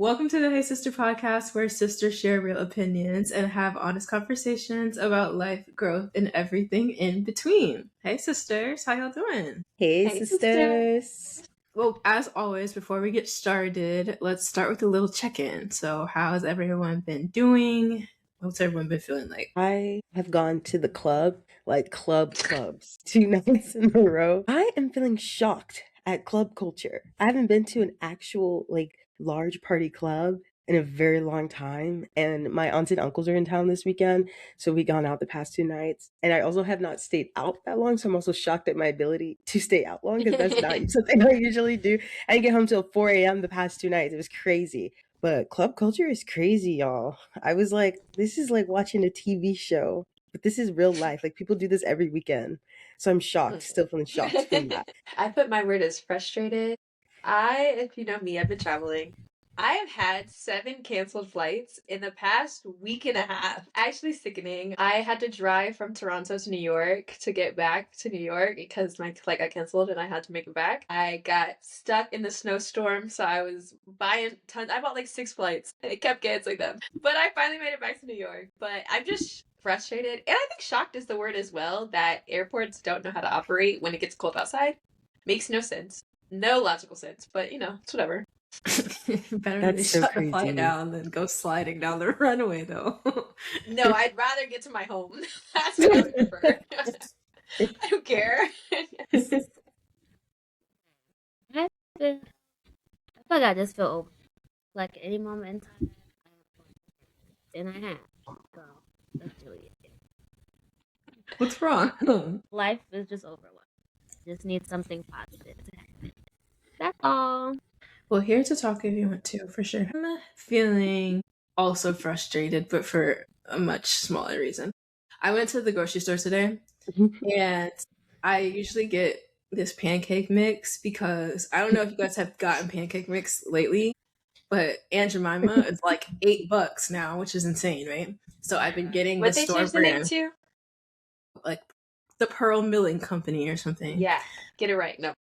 Welcome to the Hey Sister podcast, where sisters share real opinions and have honest conversations about life, growth, and everything in between. Hey sisters, how y'all doing? Hey, sisters. Well, as always, before we get started, let's start with a little check-in. So, how's everyone been doing? What's everyone been feeling like? I have gone to the club, like clubs, 2 nights in a row. I am feeling shocked at club culture. I haven't been to an actual, large party club in a very long time. And my aunts and uncles are in town this weekend. So we gone out the past 2 nights. And I also have not stayed out that long. So I'm also shocked at my ability to stay out long because that's not something I usually do. I didn't get home till 4 a.m. the past 2 nights. It was crazy. But club culture is crazy, y'all. I was like, this is like watching a TV show, but this is real life. Like people do this every weekend. So I'm shocked, still feeling shocked from that. I put my word as frustrated. If you know me, I've been traveling. I have had 7 canceled flights in the past week and a half. Actually sickening. I had to drive from Toronto to New York to get back to New York because my flight got canceled and I had to make it back. I got stuck in the snowstorm, so I was buying tons. I bought like 6 flights and it kept canceling them. But I finally made it back to New York. But I'm just frustrated. And I think shocked is the word as well, that airports don't know how to operate when it gets cold outside. Makes no sense. No logical sense, but it's whatever. Better That's to so shut the crazy. flight down than go sliding down the runway, though. No, I'd rather get to my home. That's what I would prefer. I don't care. I feel like I just feel over. Like any moment in time, and I have. So that's really it. What's wrong? Life is just overwhelmed. Just need something positive to happen. That's all. Well, here to talk if you want to, for sure. I'm feeling also frustrated, but for a much smaller reason. I went to the grocery store today, and I usually get this pancake mix because I don't know if you guys have gotten pancake mix lately, but Aunt Jemima is like $8 now, which is insane, right? So I've been getting What the they store changed the name brand, to? like the Pearl Milling Company or something. Yeah, get it right. No.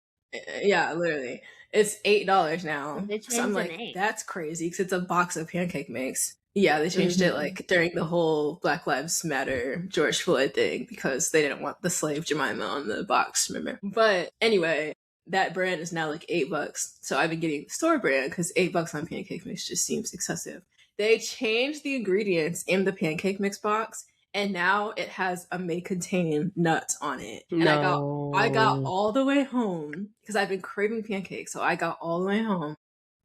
Yeah, literally. It's $8 now. They So I'm changed the like, name. that's crazy because it's a box of pancake mix. Yeah, they changed it like during the whole Black Lives Matter George Floyd thing because they didn't want the slave Jemima on the box, remember? But anyway, that brand is now like $8. So I've been getting the store brand because $8 on pancake mix just seems excessive. They changed the ingredients in the pancake mix box, and now it has a may contain nuts on it. And No. I got all the way home because I've been craving pancakes. So I got all the way home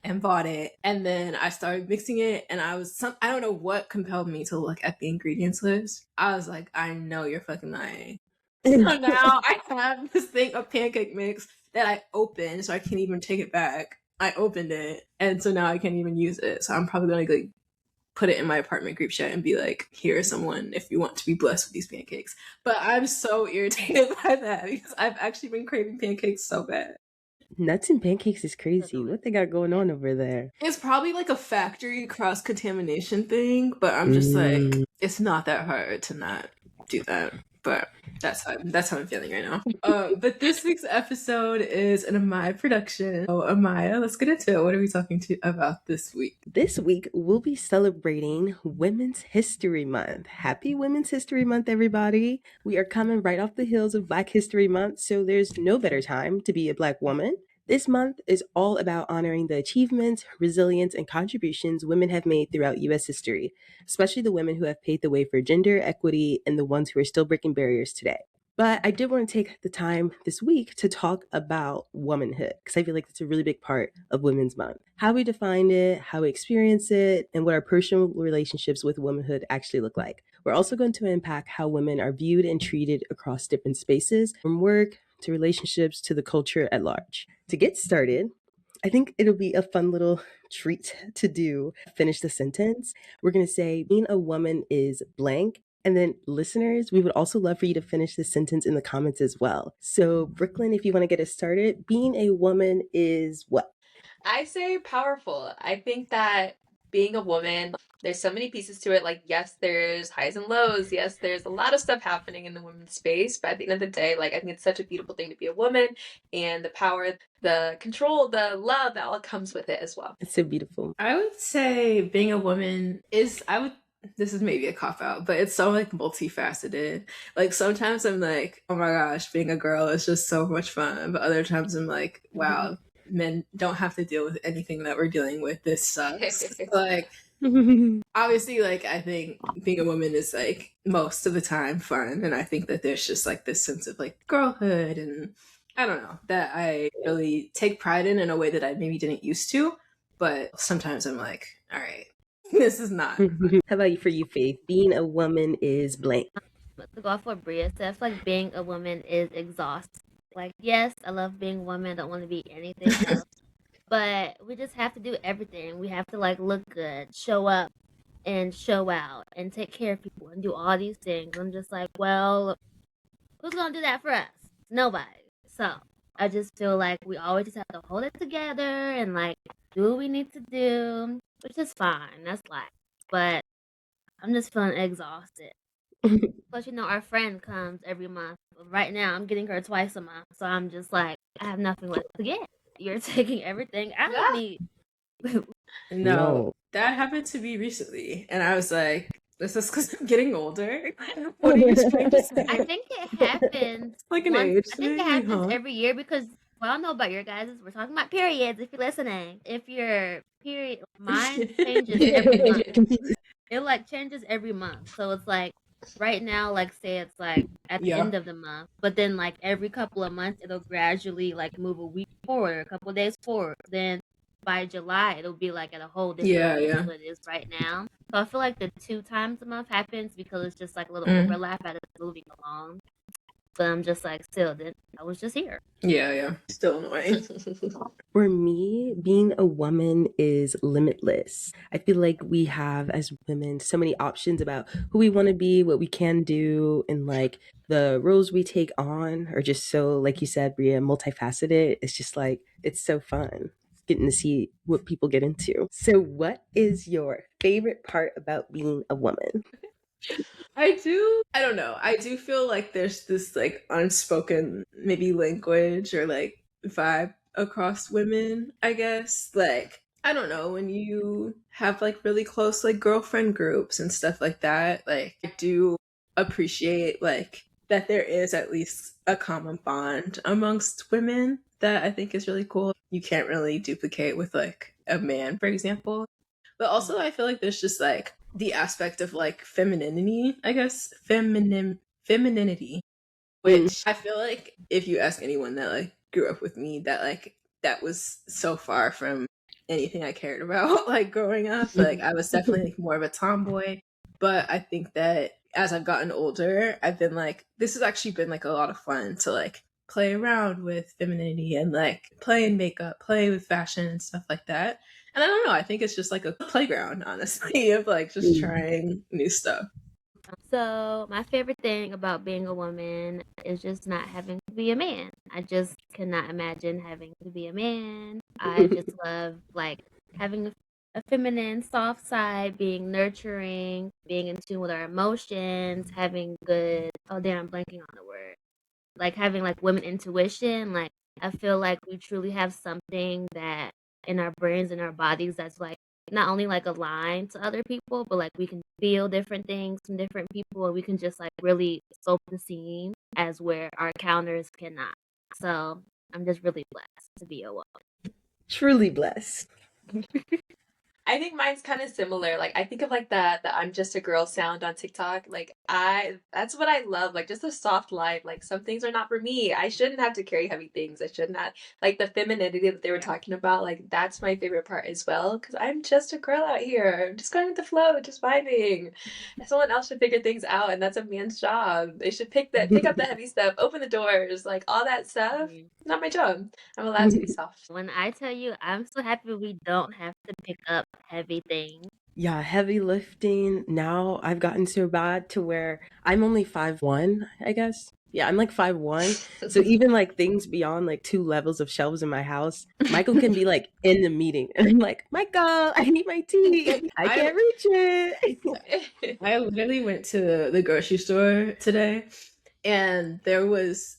and bought it. And then I started mixing it, and I don't know what compelled me to look at the ingredients list. I was like, I know you're fucking lying. So now I have this thing of pancake mix that I opened, so I can't even take it back. I opened it, and so now I can't even use it. So I'm probably gonna like put it in my apartment group chat and be like, here's someone if you want to be blessed with these pancakes. But I'm so irritated by that because I've actually been craving pancakes so bad. Nuts and pancakes is crazy. What they got going on over there? It's probably like a factory cross-contamination thing, but I'm just like, it's not that hard to not do that. But that's how I'm feeling right now. But this week's episode is an Amaya production. So Amaya, let's get into it. What are we talking about this week? This week, we'll be celebrating Women's History Month. Happy Women's History Month, everybody. We are coming right off the heels of Black History Month, so there's no better time to be a Black woman. This month is all about honoring the achievements, resilience, and contributions women have made throughout U.S. history, especially the women who have paved the way for gender equity and the ones who are still breaking barriers today. But I did want to take the time this week to talk about womanhood, because I feel like it's a really big part of Women's Month. How we define it, how we experience it, and what our personal relationships with womanhood actually look like. We're also going to unpack how women are viewed and treated across different spaces, from work to relationships to the culture at large. To get started, I think it'll be a fun little treat to do. Finish the sentence. We're going to say, being a woman is blank. And then listeners, we would also love for you to finish this sentence in the comments as well. So Brooklyn, if you want to get us started, being a woman is what? I say powerful. I think that being a woman, There's so many pieces to it. Like, yes, there's highs and lows. Yes, there's a lot of stuff happening in the women's space. But at the end of the day, like, I think it's such a beautiful thing to be a woman, and the power, the control, the love that all comes with it as well. It's so beautiful. I would say being a woman is, this is maybe a cop out, but it's so like multifaceted. Like sometimes I'm like, oh my gosh, being a girl is just so much fun. But other times I'm like, wow, men don't have to deal with anything that we're dealing with. This sucks. Like, obviously, like I think being a woman is like most of the time fun, and I think that there's just like this sense of like girlhood, and I don't know, that I really take pride in a way that I maybe didn't used to. But sometimes I'm like, all right, this is not fun. How about for you, Faith? Being a woman is blank. To go off what Bria said, I feel like being a woman is exhausting. Like, yes, I love being a woman. I don't want to be anything else. But we just have to do everything. We have to like look good, show up and show out and take care of people and do all these things. I'm just like, well, who's gonna do that for us? Nobody. So I just feel like we always just have to hold it together and like do what we need to do, which is fine. That's life. But I'm just feeling exhausted. Plus, our friend comes every month. Right now, I'm getting her twice a month. So I'm just like, I have nothing left to get. You're taking everything out of me. No, that happened to me recently. And I was like, this is because I'm getting older. What are you trying to say? I think it happens. Like an age I think it thing, happens huh? every year because, well, I don't know about your guys'. We're talking about periods if you're listening. If your period, mine changes every month. It like changes every month. So it's like right now, like say it's like at the Yeah. end of the month, but then like every couple of months it'll gradually like move a week forward or a couple of days forward. Then by July it'll be like at a whole different place than what it is right now. So I feel like the 2 times a month happens because it's just like a little overlap as it's moving along. But I'm just like, still, I was just here. Yeah. Still annoying. For me, being a woman is limitless. I feel like we have, as women, so many options about who we want to be, what we can do, and like the roles we take on are just so, like you said, Bria, multifaceted. It's just like, it's so fun getting to see what people get into. So, what is your favorite part about being a woman? I don't know. I do feel like there's this like unspoken maybe language or like vibe across women, I guess. Like, I don't know, when you have like really close like girlfriend groups and stuff like that, like I do appreciate like that there is at least a common bond amongst women that I think is really cool. You can't really duplicate with like a man, for example. But also I feel like there's just like the aspect of like femininity, I guess, femininity, which I feel like if you ask anyone that like grew up with me, that like that was so far from anything I cared about like growing up. Like I was definitely like more of a tomboy, but I think that as I've gotten older, I've been like, this has actually been like a lot of fun to like play around with femininity and like play in makeup, play with fashion and stuff like that. And I don't know, I think it's just like a playground, honestly, of like just trying new stuff. So my favorite thing about being a woman is just not having to be a man. I just cannot imagine having to be a man. I just love like having a feminine, soft side, being nurturing, being in tune with our emotions, having good. Oh damn, I'm blanking on the word. Like having like women intuition. Like I feel like we truly have something that in our brains and our bodies that's like not only like aligned to other people, but like we can feel different things from different people, and we can just like really scope the scene as where our counters cannot. So I'm just really blessed to be a woman. Truly blessed. I think mine's kind of similar. Like I think of like the I'm just a girl sound on TikTok. Like that's what I love. Like just a soft life. Like some things are not for me. I shouldn't have to carry heavy things. I should not. Like the femininity that they were talking about. Like that's my favorite part as well. Because I'm just a girl out here. I'm just going with the flow, just vibing. Someone else should figure things out, and that's a man's job. They should pick up the heavy stuff, open the doors, like all that stuff. Not my job. I'm allowed to be soft. When I tell you, I'm so happy we don't have to pick up heavy things. Yeah, heavy lifting. Now I've gotten so bad to where I'm only 5'1", I guess. Yeah, I'm like 5'1". So even like things beyond like 2 levels of shelves in my house, Michael can be like in the meeting. And I'm like, Michael, I need my tea. I I can't reach it. I literally went to the grocery store today, and I was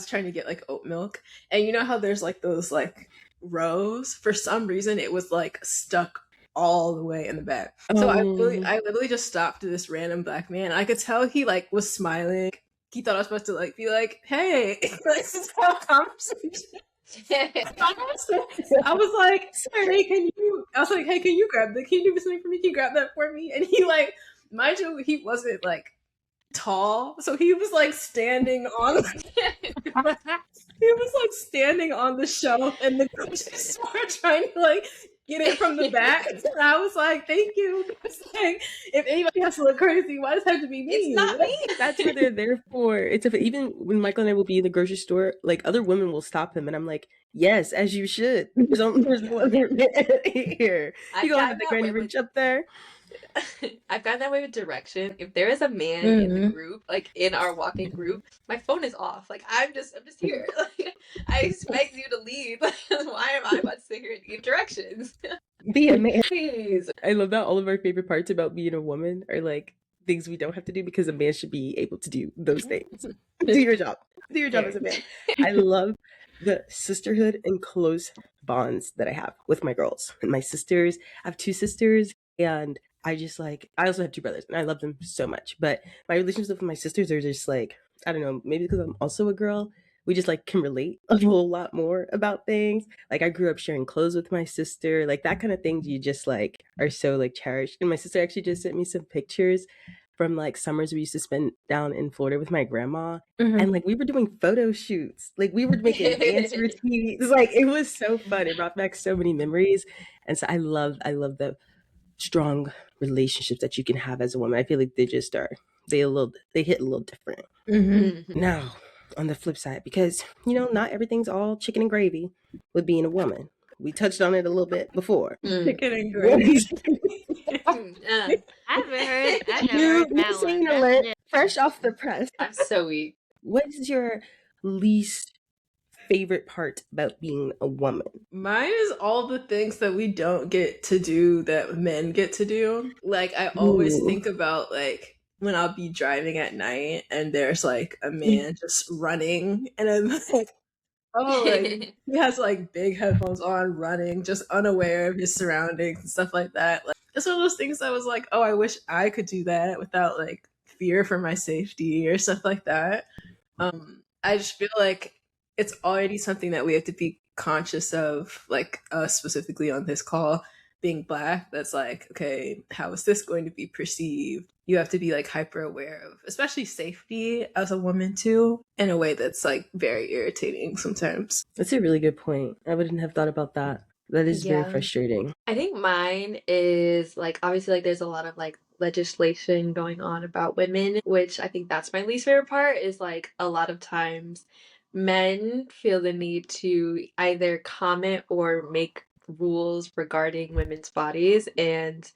trying to get like oat milk, and you know how there's like those like rows. For some reason, it was like stuck all the way in the back. So Oh, I literally just stopped this random black man. I could tell he like was smiling. He thought I was supposed to like be like, "Hey, this is how conversation." I was like, sir. "Hey, can you?" I was like, "Hey, can you grab that? Can you do something for me? Can you grab that for me?" And he like, mind you, he wasn't like tall, so he was like standing on. He was like standing on the shelf in the grocery store trying to like get it from the back. And I was like, "Thank you." It's like, if anybody has to look crazy, why does it have to be me? It's not me. That's what they're there for. It's even when Michael and I will be in the grocery store, like other women will stop him, and I'm like, yes, as you should. There's no other man here. You I've gonna have gotten the that granny way with reach up there? I've gotten that way with direction. If there is a man in the Mhm. group, like in our walking group, my phone is off. Like I'm just here. Like I expect you to lead. Why am I about to sit here and give directions? Be a man. Please. I love that all of our favorite parts about being a woman are like things we don't have to do because a man should be able to do those things. Do your job. Do your job as a man. I love the sisterhood and close bonds that I have with my girls and my sisters. I have 2 sisters, and I just like, I also have 2 brothers and I love them so much. But my relationships with my sisters are just like, I don't know, maybe because I'm also a girl, we just like can relate a whole lot more about things. Like I grew up sharing clothes with my sister, like that kind of things you just like are so like cherished. And my sister actually just sent me some pictures from like summers we used to spend down in Florida with my grandma. And like we were doing photo shoots, like we were making dance routines. Like it was so fun. It brought back so many memories. And so I love the strong relationships that you can have as a woman. I feel like they just are they hit a little different. Mhm. Now, on the flip side, because not everything's all chicken and gravy with being a woman. We touched on it a little bit before. Mm. Chicken and What gravy. is Uh, I never heard new that one. scene That's alert, new. fresh off the press? I'm so weak. What is your least favorite part about being a woman? Mine is all the things that we don't get to do that men get to do. Like I always Ooh. think about like when I'll be driving at night and there's like a man just running, and I'm like, oh, like he has like big headphones on, running, just unaware of his surroundings and stuff like that. Like it's one of those things that was like, oh, I wish I could do that without like fear for my safety or stuff like that. I just feel like it's already something that we have to be conscious of, like us specifically on this call, being black. That's like, okay, how is this going to be perceived? You have to be like hyper aware of, especially safety as a woman too, in a way that's like very irritating sometimes. That's a really good point. I wouldn't have thought about that. That is very Yeah. frustrating. I think mine is like obviously like there's a lot of like legislation going on about women, which I think that's my least favorite part is like a lot of times men feel the need to either comment or make rules regarding women's bodies and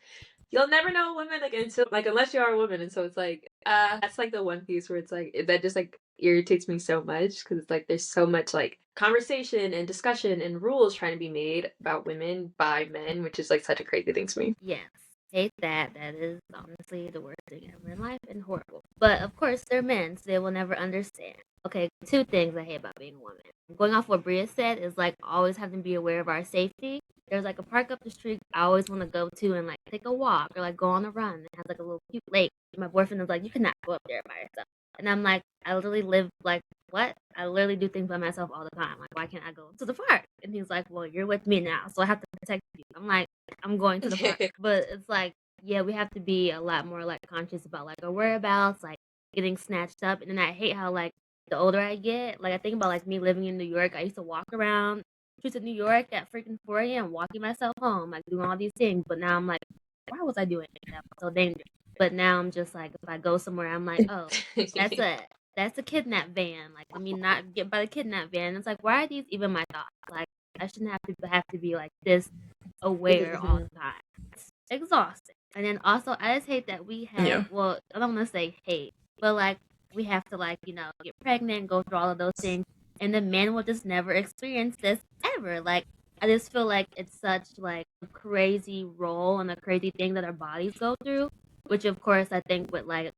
you'll never know a woman like until like unless you are a woman and so it's like that's like the one piece where it's like that just like irritates me so much because it's like there's so much like conversation and discussion and rules trying to be made about women by men which is like such a crazy thing to me. Yes. Hate that. That is honestly the worst thing ever in life and horrible. But of course, they're men, so they will never understand. Okay, 2 things I hate about being a woman. Going off what Bria said is like always having to be aware of our safety. There's like a park up the street I always want to go to and like take a walk or like go on a run. It has like a little cute lake. My boyfriend is like, you cannot go up there by yourself. And I'm like, I literally live like what? I literally do things by myself all the time. Like, why can't I go to the park? And he's like, well, you're with me now, so I have to protect you. I'm like, I'm going to the park. But it's like, yeah, we have to be a lot more like conscious about like our whereabouts, like getting snatched up. And then I hate how like the older I get, like I think about like me living in New York. I used to walk around streets of New York at freaking 4 a.m. walking myself home, like doing all these things. But now I'm like, why was I doing that? That was so dangerous. But now I'm just like, if I go somewhere, I'm like, oh, that's a that's a kidnap van. Like, let me not get by the kidnap van. It's like, why are these even my thoughts? Like, I shouldn't have to be like this aware all the time. It's exhausting. And then also, I just hate that we Yeah. have. Well, I don't want to say hate, but like we have to like, get pregnant, go through all of those things, and the men will just never experience this ever. Like I just feel like it's such like a crazy role and a crazy thing that our bodies go through, which of course I think with like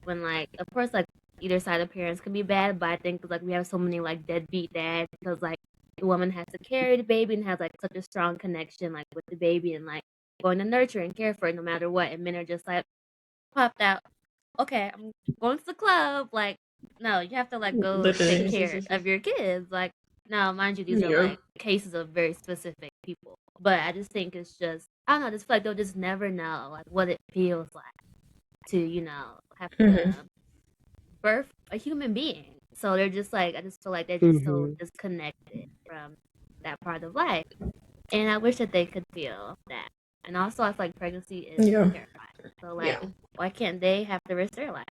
when like of course like either side of parents can be bad, but I think like we have so many like deadbeat dads because like the woman has to carry the baby and has like such a strong connection like with the baby and like going to nurture and care for it no matter what, and men are just like popped out. Okay, I'm going to the club. Like, no, you have to like go take Literally. care of your kids. Like, now, mind you, these are Yeah. like cases of very specific people. But I just think it's just I don't know. I just feel like they'll just never know like what it feels like to have to birth a human being. So they're just like I just feel like they're just so disconnected from that part of life, and I wish that they could feel that. And also, I feel like pregnancy is Yeah. terrifying. So like, why can't they have the rest of their life?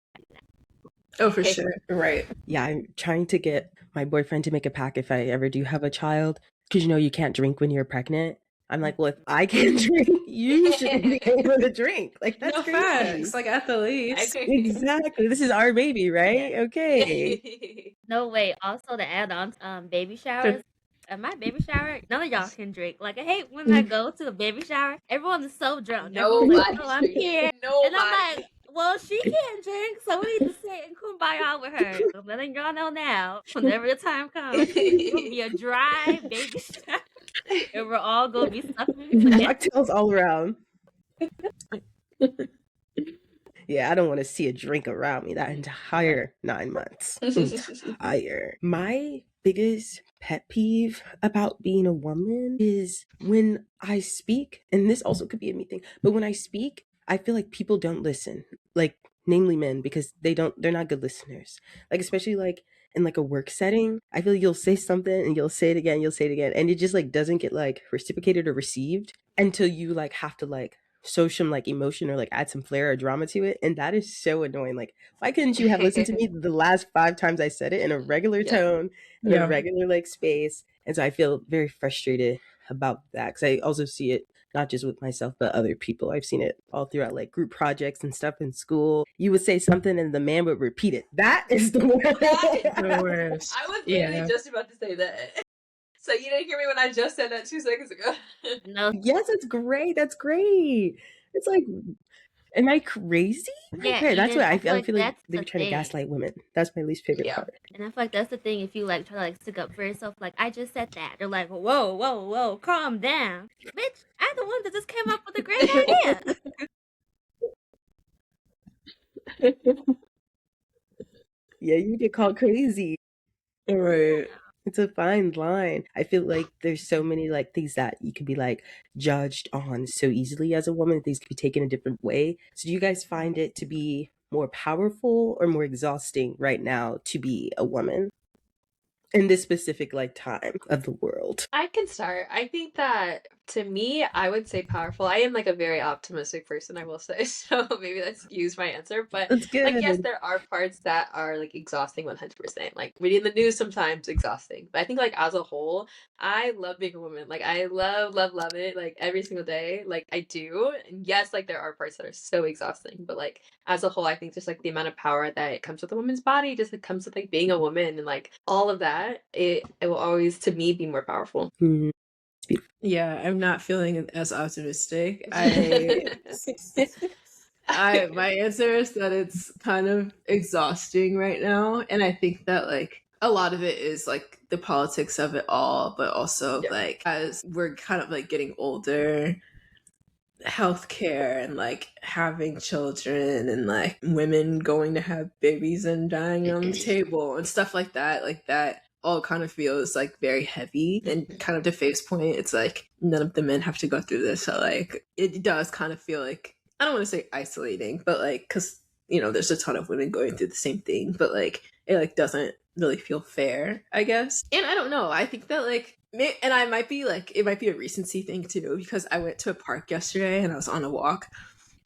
Oh, for sure. Right. Yeah, I'm trying to get my boyfriend to make a pact if I ever do have a child, because you can't drink when you're pregnant. I'm like, well, if I can't drink, you should be able to drink. Like, that's No crazy. facts. Like at the least. Exactly. This is our baby, right? Okay. No way. Also, to add on, baby showers. At my baby shower, none of y'all can drink. Like, I hate when I go to a baby shower. Everyone is so drunk. Everyone's like, "Oh, I'm here," and I'm like, "Well, she can't drink, so we need to sit and kumbaya with her." So I'm letting y'all know now. Whenever the time comes, it's gonna be a dry baby shower, and we're all gonna be suffering to death. Cocktails all around. Yeah, I don't want to see a drink around me that entire 9 months. Entire. My biggest pet peeve about being a woman is when I speak, and this also could be a me thing, but when I speak, I feel like people don't listen. Like, namely men, because they're not good listeners. Like, especially like in like a work setting, I feel like you'll say something and you'll say it again, and it just like doesn't get like reciprocated or received until you like have to like show some like emotion or like add some flair or drama to it, and that is so annoying. Like, why couldn't you have listened to me the last 5 times I said it in a regular tone, in a regular like space? And so I feel very frustrated about that, because I also see it not just with myself but other people. I've seen it all throughout like group projects and stuff in school. You would say something and the man would repeat it. That is the worst. The worst. I was literally just about to say that. So you didn't hear me when I just said that 2 seconds ago? No. Yes, that's great. That's great. It's like, am I crazy? Yeah, Okay, that's what I feel. I feel like that's they the were trying to thing. gaslight women. That's my least favorite part. And I feel like that's the thing. If you like try to like stick up for yourself, like I just said that, they're like, whoa, calm down, bitch. I'm the one that just came up with a great idea. Yeah, you get called crazy. Right. It's a fine line. I feel like there's so many like things that you could be like judged on so easily as a woman. Things could be taken a different way. So do you guys find it to be more powerful or more exhausting right now to be a woman in this specific like time of the world? I can start. I think that to me, I would say powerful. I am like a very optimistic person, I will say. So maybe that's use my answer. But That's good. like, yes, there are parts that are like exhausting 100%. Like reading the news sometimes exhausting. But I think like as a whole, I love being a woman. Like I love it. Like every single day. Like I do. And yes, like there are parts that are so exhausting. But like as a whole, I think just like the amount of power that it comes with a woman's body, just it comes with like being a woman and like all of that, it will always to me be more powerful. Mm-hmm. Yeah, I'm not feeling as optimistic. My answer is that it's kind of exhausting right now, and I think that like a lot of it is like the politics of it all, but also like as we're kind of like getting older, healthcare and like having children and like women going to have babies and dying on the table and stuff like that all kind of feels like very heavy. And kind of to Faith's point, it's like none of the men have to go through this, so like it does kind of feel like, I don't want to say isolating, but like because there's a ton of women going through the same thing, but like it like doesn't really feel fair, I guess. And I don't know, I think that like, and I might be like, it might be a recency thing too, because I went to a park yesterday and I was on a walk,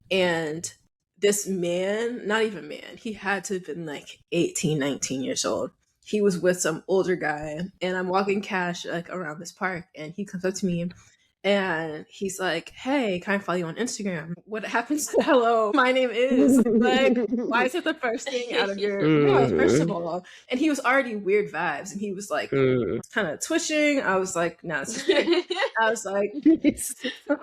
and this man, not even man, he had to have been like 18, 19 years old. He was with some older guy, and I'm walking cash like around this park, and he comes up to me And he's like, hey, can I follow you on Instagram? What happens to hello, my name is? Like, why is it the first thing out of your mouth, first of all? And he was already weird vibes. And he was like, kind of twitching. I was like, nah, it's just weird. I was like, jeez. I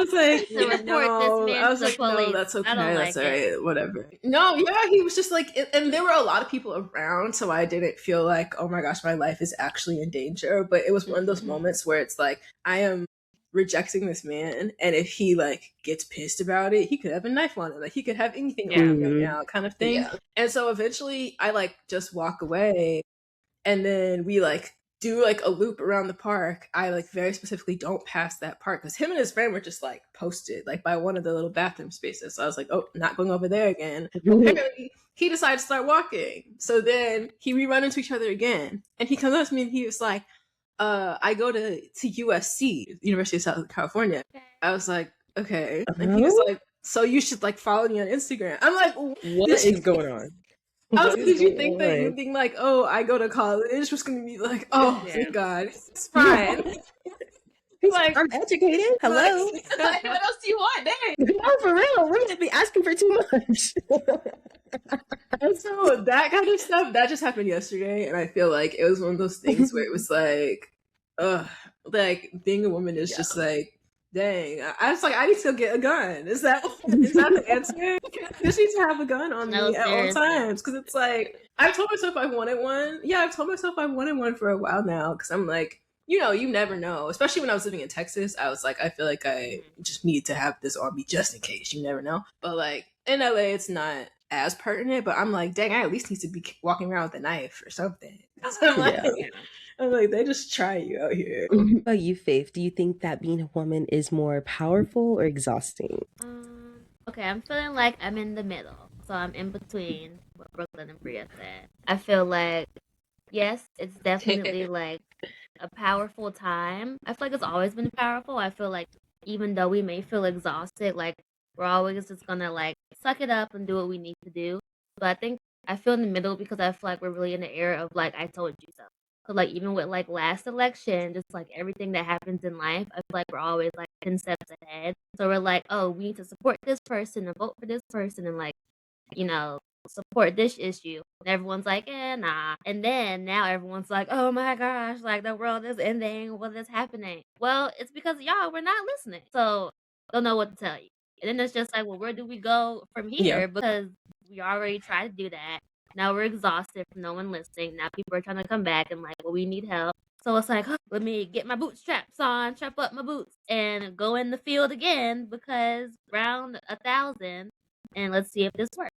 was like, To report this man I was to the like, no, police. that's okay. I don't That's like all it. right. Whatever. No, yeah, he was just like, and there were a lot of people around, so I didn't feel like, oh my gosh, my life is actually in danger. But it was one of those moments where it's like, I am rejecting this man, and if he like gets pissed about it, he could have a knife on him. Like he could have anything on him right now, kind of thing. Yeah. And so eventually, I like just walk away, and then we like do like a loop around the park. I like very specifically don't pass that park because him and his friend were just like posted like by one of the little bathroom spaces. So I was like, oh, not going over there again. Apparently, he decided to start walking. So then we run into each other again, and he comes up to me and he was like, I go to USC, University of Southern California. I was like, okay. And he was like, so you should like follow me on Instagram. I'm like, what is going on? I was, did you think that you being like, oh, I go to college was gonna be like, oh, thank God, it's fine. Like, I'm educated. Hello. Like, what else do you want? Dang. No, for real. We're gonna be asking for too much. And so that kind of stuff that just happened yesterday, and I feel like it was one of those things where it was like, like being a woman is just like, dang. I was like, I need to go get a gun. Is that the answer? I just need to have a gun on me at all times because it's like I've told myself I wanted one. Yeah, I've told myself I wanted one for a while now because I'm like, you never know. Especially when I was living in Texas, I was like, I feel like I just need to have this on me just in case. You never know. But like in LA, it's not as pertinent. But I'm like, dang, I at least need to be walking around with a knife or something. I'm like, they just try you out here. What about you, Faith? Do you think that being a woman is more powerful or exhausting? Okay, I'm feeling like I'm in the middle. So I'm in between what Brooklyn and Bria said. I feel like, yes, it's definitely like a powerful time. I feel like it's always been powerful. I feel like even though we may feel exhausted, like we're always just gonna like suck it up and do what we need to do. But I feel in the middle because I feel like we're really in the era of like I told you so. So like even with like last election, just like everything that happens in life, I feel like we're always like 10 steps ahead. So we're like, oh, we need to support this person and vote for this person and like, support this issue. And everyone's like, nah. And then now everyone's like, oh my gosh, like the world is ending. What is happening? Well, it's because y'all were not listening. So don't know what to tell you. And then it's just like, well, where do we go from here? Because we already tried to do that. Now we're exhausted from no one listening. Now people are trying to come back and like, well, we need help. So it's like, let me get my bootstraps on, strap up my boots, and go in the field again because round 1,000, and let's see if this works.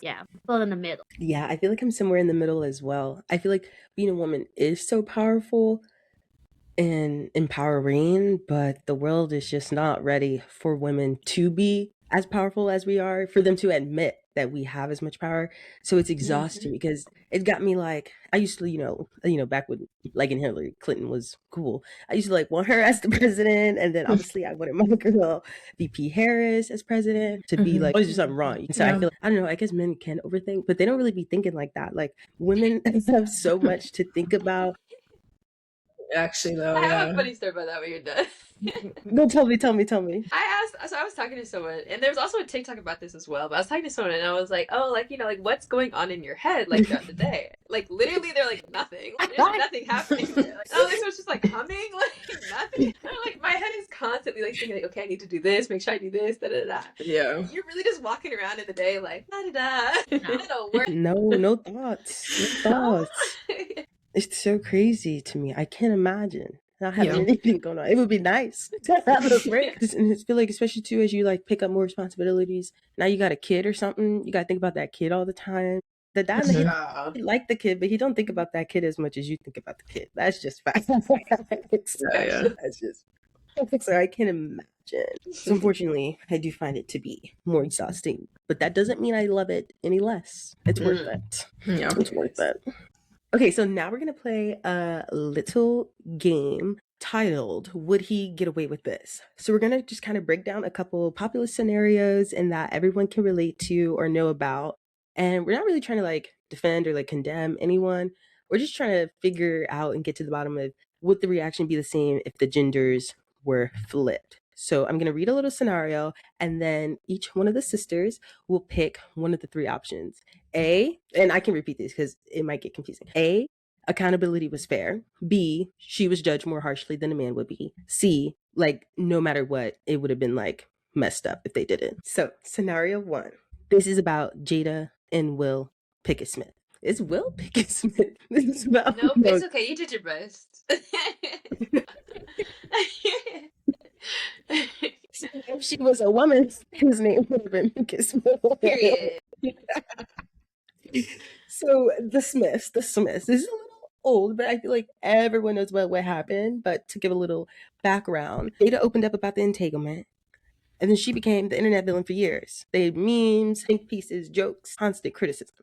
Yeah, still in the middle. Yeah, I feel like I'm somewhere in the middle as well. I feel like being a woman is so powerful and empowering, but the world is just not ready for women to be as powerful as we are, for them to admit that we have as much power. So it's exhausting because it got me like, I used to, back when like in Hillary Clinton was cool, I used to like want her as the president. And then obviously I wanted my girl VP Harris as president to be like, oh, there's something wrong. So I feel like, I don't know, I guess men can overthink, but they don't really be thinking like that. Like women have so much to think about. Actually, though, I have a funny story about that when you're done. No, tell me. I was talking to someone, and there's also a TikTok about this as well, but I was talking to someone and I was like, oh, like, like what's going on in your head like throughout the day? Like literally they're like nothing. There's nothing happening there. Like, oh, so it's just like humming, like nothing. Like my head is constantly like thinking like, okay, I need to do this, make sure I do this, da da da. Yeah. You're really just walking around in the day like da da da. No thoughts. It's so crazy to me. I can't imagine not having anything going on. It would be nice to have a break. And I feel like, especially too, as you like pick up more responsibilities, now you got a kid or something, you got to think about that kid all the time. The dad he like the kid, but he don't think about that kid as much as you think about the kid. That's just fact. That's just. So I can't imagine. So unfortunately, I do find it to be more exhausting, but that doesn't mean I love it any less. It's worth it. Yeah, it's worth it. Okay, so now we're going to play a little game titled, Would He Get Away with This? So we're going to just kind of break down a couple popular scenarios and that everyone can relate to or know about. And we're not really trying to like defend or like condemn anyone. We're just trying to figure out and get to the bottom of would the reaction be the same if the genders were flipped? So I'm going to read a little scenario, and then each one of the sisters will pick one of the three options. A, and I can repeat this because it might get confusing. A, accountability was fair. B, she was judged more harshly than a man would be. C, like no matter what, it would have been like messed up if they didn't. So scenario one. This is about Jada and Will Pickett Smith. It's Will Pickett Smith. This is about Nope, it's okay. You did your best. If she was a woman, his name would have been Pickett Smith. Period. So the Smiths. This is a little old, but I feel like everyone knows what happened. But to give a little background, Jada opened up about the entanglement. And then she became the internet villain for years. They had memes, think pieces, jokes, constant criticism.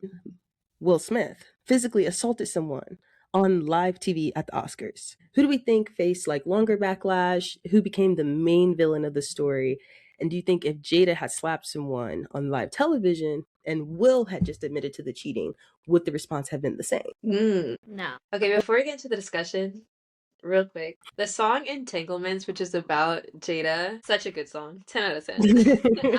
Will Smith physically assaulted someone on live TV at the Oscars. Who do we think faced like longer backlash? Who became the main villain of the story? And do you think if Jada had slapped someone on live television and Will had just admitted to the cheating, would the response have been the same? No. Okay, before we get into the discussion, real quick, the song Entanglements, which is about Jada, such a good song. 10 out of 10.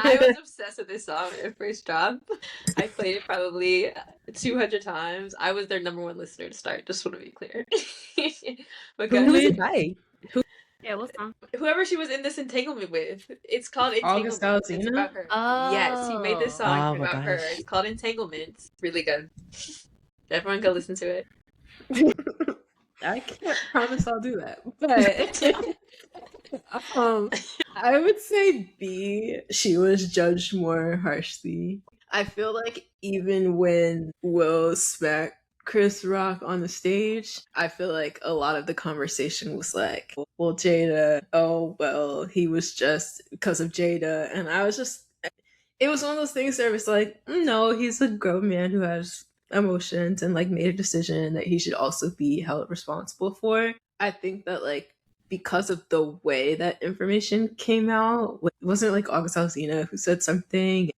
I was obsessed with this song when it first dropped. I played it probably 200 times. I was their number one listener to start, just want to be clear. But Who was it by? Yeah, what song? whoever she was in this entanglement with. It's called August Entanglements. It's Alsina? about her. Yes, he made this song Oh my about her. gosh. It's called Entanglements. Really good. Everyone go listen to it. I can't promise I'll do that, but I would say B. She was judged more harshly. I feel like even when Will smacked Chris Rock on the stage, I feel like a lot of the conversation was like, well, Jada, oh, well, he was just because of Jada. And I was just, it was one of those things where it was like, no, he's a grown man who has emotions and like made a decision that he should also be held responsible for. I think that like because of the way that information came out, wasn't like August Alsina who said something.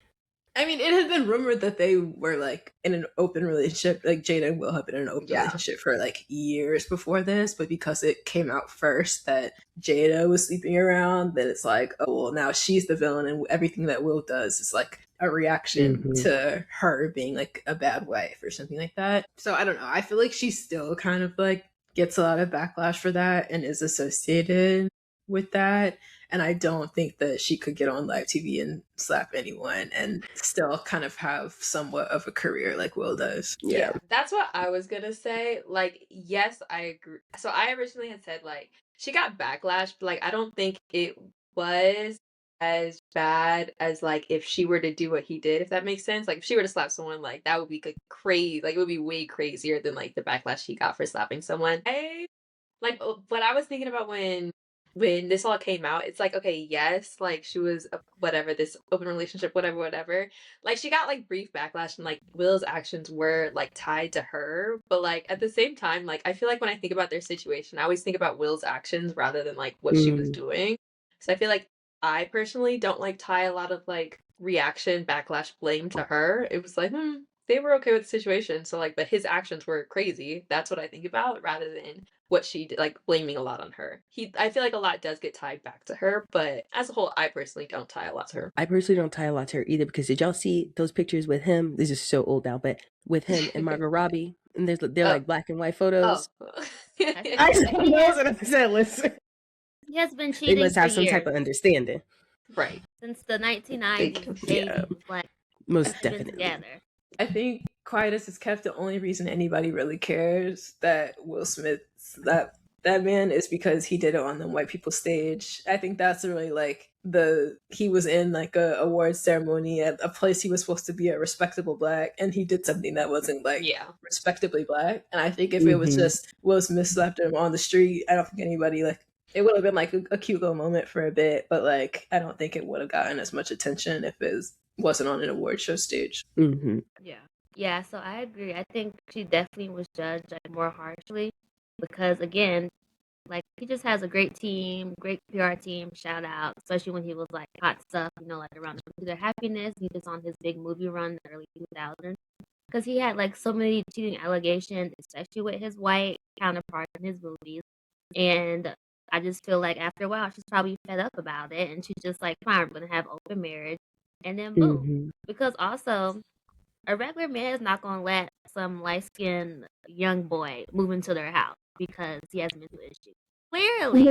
I mean, it had been rumored that they were like in an open relationship. Like Jada and Will have been in an open relationship for like years before this, but because it came out first that Jada was sleeping around, then it's like, oh well, now she's the villain, and everything that Will does is like a reaction to her being like a bad wife or something like that. So I don't know. I feel like she still kind of like gets a lot of backlash for that and is associated with that. And I don't think that she could get on live TV and slap anyone and still kind of have somewhat of a career like Will does. Yeah, that's what I was gonna say. Like, yes, I agree. So I originally had said like she got backlash, but like I don't think it was as bad as like if she were to do what he did, if that makes sense. Like if she were to slap someone, like that would be like crazy. Like it would be way crazier than like the backlash he got for slapping someone. Like what I was thinking about when this all came out, it's like, okay, yes, like she was whatever, this open relationship, whatever. Like she got like brief backlash and like Will's actions were like tied to her. But like at the same time, like I feel like when I think about their situation, I always think about Will's actions rather than like what she was doing. So I feel like I personally don't like tie a lot of like reaction, backlash, blame to her. It was like, they were okay with the situation. So like, but his actions were crazy. That's what I think about rather than what she did, like blaming a lot on her. I feel like a lot does get tied back to her, but as a whole, I personally don't tie a lot to her. I personally don't tie a lot to her either because did y'all see those pictures with him? This is so old now, but with him and Margot Robbie, and they're like black and white photos. I suppose and I said, listen, he has been they cheating must have for some years. type of understanding, right? Since the 1990s, Yeah. like Most they've been definitely. together. I think quiet as it's kept, the only reason anybody really cares that Will Smith's that man is because he did it on the white people stage. I think that's really like he was in like a awards ceremony at a place he was supposed to be a respectable black, and he did something that wasn't like respectably black. And I think if it was just Will Smith slapped him on the street, I don't think anybody like it would have been like a cute little moment for a bit, but like I don't think it would have gotten as much attention if it wasn't on an award show stage. Yeah, so I agree. I think she definitely was judged like, more harshly because again, like he just has a great team, great PR team, shout out, especially when he was like hot stuff, like around the happiness. He was on his big movie run in the early 2000s because he had like so many cheating allegations, especially with his white counterpart in his movies. And I just feel like after a while, she's probably fed up about it. And she's just like, fine, we're going to have open marriage. And then boom. Mhm. Because also, a regular man is not going to let some light skinned young boy move into their house because he has mental issues. Clearly.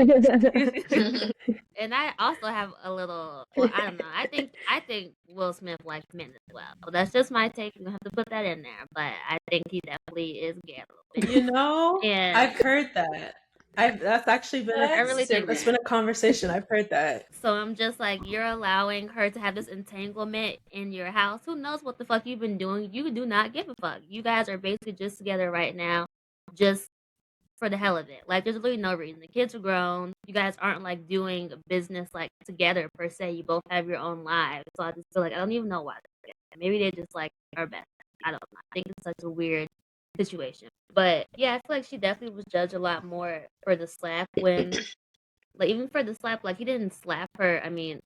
And I also have a little, well, I don't know. I think Will Smith likes men as well. So that's just my take. You have to put that in there, but I think he definitely is gay a little bit. You know, And I've heard that. That's actually been I really think that's that. been a conversation. I've heard that. So I'm just like, you're allowing her to have this entanglement in your house. Who knows what the fuck you've been doing? You do not give a fuck. You guys are basically just together right now, just for the hell of it. Like, there's really no reason. The kids are grown. You guys aren't like doing business like together per se. You both have your own lives. So I just feel like I don't even know why they're together. Maybe they just like are best. I don't know. I think it's such a weird situation. But yeah, I feel like she definitely was judged a lot more for the slap when, like, even for the slap, like he didn't slap her. I mean,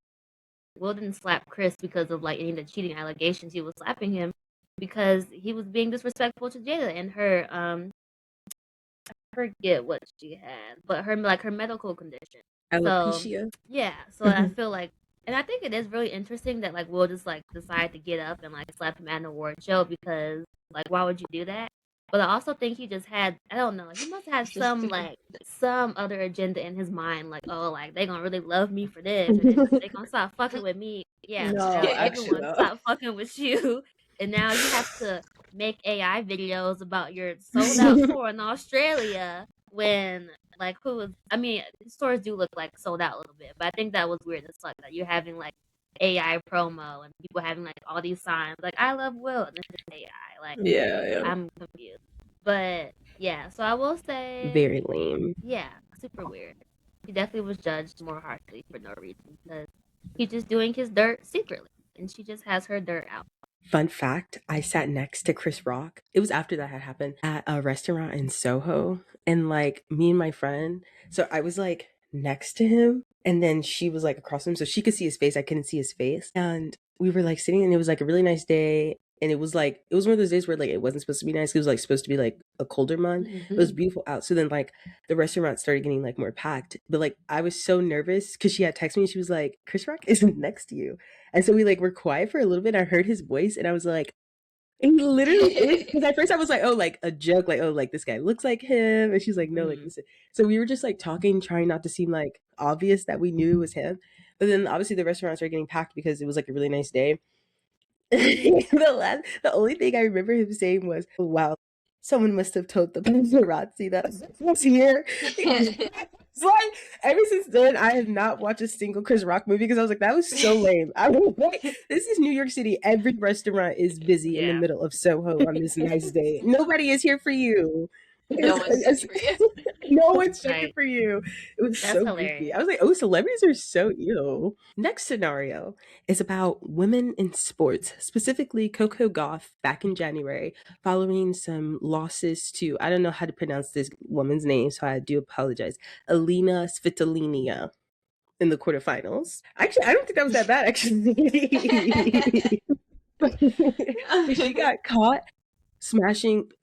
Will didn't slap Chris because of like any of the cheating allegations. He was slapping him because he was being disrespectful to Jada and her forget what she had, but her medical condition. So Alopecia. yeah, so I feel like, and I think it is really interesting that like Will just like decide to get up and like slap him at an award show because like why would you do that? But I also think he just had, I don't know, he must have some like some other agenda in his mind, like, oh, like they gonna really love me for this, and then they gonna stop fucking with me. Yeah, so No, now actually, everyone though. stop fucking with you, and now you have to make AI videos about your sold out tour in Australia when like who was, I mean, stores do look like sold out a little bit, but I think that was weird as fuck that you're having like AI promo and people having like all these signs like I love Will and it's just AI. Like Yeah. I'm confused. But yeah, so I will say Very lame. yeah, super weird. He definitely was judged more harshly for no reason because he's just doing his dirt secretly and she just has her dirt out. Fun fact, I sat next to Chris Rock. It was after that had happened at a restaurant in Soho. And like me and my friend, so I was like next to him. And then she was like across from him. So she could see his face. I couldn't see his face. And we were like sitting and it was like a really nice day. And it was like, it was one of those days where like it wasn't supposed to be nice. It was like supposed to be like a colder month. It was beautiful out. So then like the restaurant started getting like more packed. But like I was so nervous because she had texted me and she was like, Chris Rock isn't next to you. And so we like were quiet for a little bit. I heard his voice and I was like, and he literally is, because at first I was like, oh, like a joke, like, oh, like this guy looks like him. And she's like, no, like this. So we were just like talking, trying not to seem like obvious that we knew it was him. But then obviously the restaurant started getting packed because it was like a really nice day. The only thing I remember him saying was, oh, wow, someone must have told the paparazzi that I was here. It's like ever since then, I have not watched a single Chris Rock movie because I was like, that was so lame. I was like, this is New York City. Every restaurant is busy in the middle of Soho on this nice day. Nobody is here for you. No one's checking for you. No one's checking Right. for you. It was That's so hilarious. goofy. I was like, oh, celebrities are so ill. Next scenario is about women in sports, specifically Coco Gauff back in January, following some losses to, I don't know how to pronounce this woman's name, so I do apologize, Alina Svitolina in the quarterfinals. Actually, I don't think that was that bad, actually. But she got caught